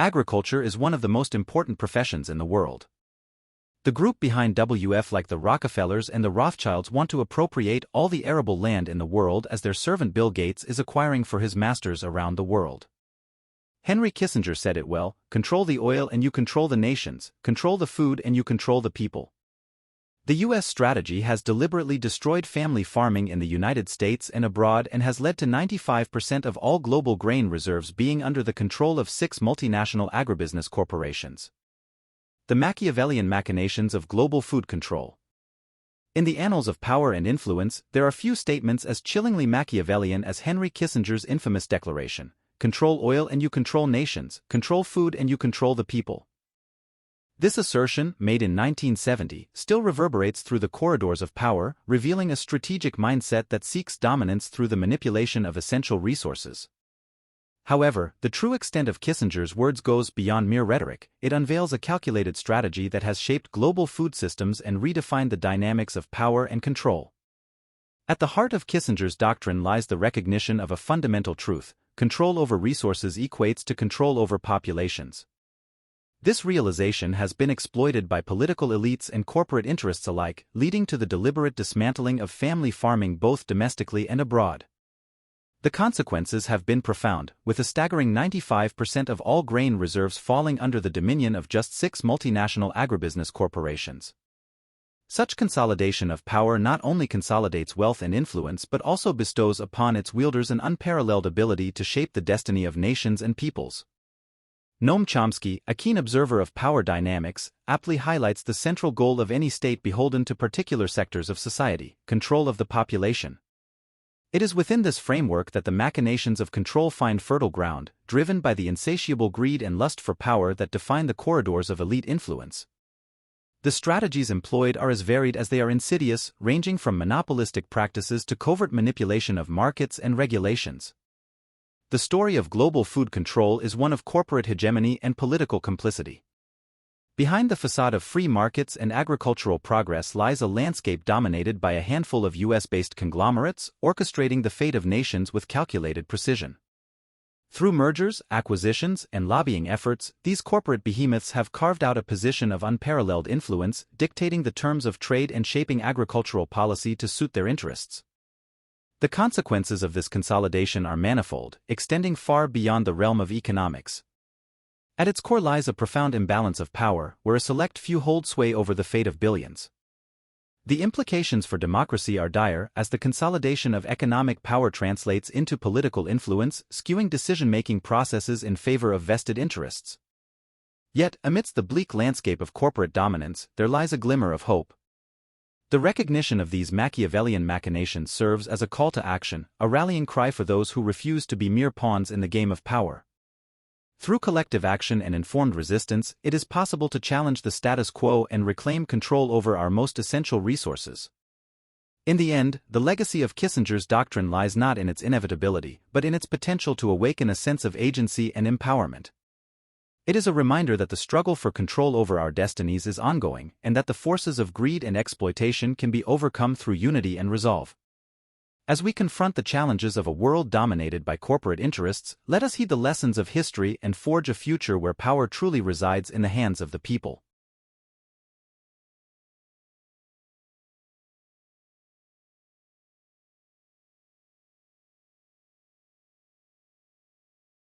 Agriculture is one of the most important professions in the world. The group behind WF, like the Rockefellers and the Rothschilds, want to appropriate all the arable land in the world as their servant Bill Gates is acquiring for his masters around the world. Henry Kissinger said it well: control the oil and you control the nations, control the food and you control the people. The U.S. strategy has deliberately destroyed family farming in the United States and abroad and has led to 95% of all global grain reserves being under the control of 6 multinational agribusiness corporations. The Machiavellian machinations of global food control. In the annals of power and influence, there are few statements as chillingly Machiavellian as Henry Kissinger's infamous declaration: control oil and you control nations, control food and you control the people. This assertion, made in 1970, still reverberates through the corridors of power, revealing a strategic mindset that seeks dominance through the manipulation of essential resources. However, the true extent of Kissinger's words goes beyond mere rhetoric. It unveils a calculated strategy that has shaped global food systems and redefined the dynamics of power and control. At the heart of Kissinger's doctrine lies the recognition of a fundamental truth: control over resources equates to control over populations. This realization has been exploited by political elites and corporate interests alike, leading to the deliberate dismantling of family farming both domestically and abroad. The consequences have been profound, with a staggering 95% of all grain reserves falling under the dominion of just 6 multinational agribusiness corporations. Such consolidation of power not only consolidates wealth and influence but also bestows upon its wielders an unparalleled ability to shape the destiny of nations and peoples. Noam Chomsky, a keen observer of power dynamics, aptly highlights the central goal of any state beholden to particular sectors of society: control of the population. It is within this framework that the machinations of control find fertile ground, driven by the insatiable greed and lust for power that define the corridors of elite influence. The strategies employed are as varied as they are insidious, ranging from monopolistic practices to covert manipulation of markets and regulations. The story of global food control is one of corporate hegemony and political complicity. Behind the facade of free markets and agricultural progress lies a landscape dominated by a handful of US-based conglomerates, orchestrating the fate of nations with calculated precision. Through mergers, acquisitions, and lobbying efforts, these corporate behemoths have carved out a position of unparalleled influence, dictating the terms of trade and shaping agricultural policy to suit their interests. The consequences of this consolidation are manifold, extending far beyond the realm of economics. At its core lies a profound imbalance of power, where a select few hold sway over the fate of billions. The implications for democracy are dire, as the consolidation of economic power translates into political influence, skewing decision-making processes in favor of vested interests. Yet, amidst the bleak landscape of corporate dominance, there lies a glimmer of hope. The recognition of these Machiavellian machinations serves as a call to action, a rallying cry for those who refuse to be mere pawns in the game of power. Through collective action and informed resistance, it is possible to challenge the status quo and reclaim control over our most essential resources. In the end, the legacy of Kissinger's doctrine lies not in its inevitability, but in its potential to awaken a sense of agency and empowerment. It is a reminder that the struggle for control over our destinies is ongoing, and that the forces of greed and exploitation can be overcome through unity and resolve. As we confront the challenges of a world dominated by corporate interests, let us heed the lessons of history and forge a future where power truly resides in the hands of the people.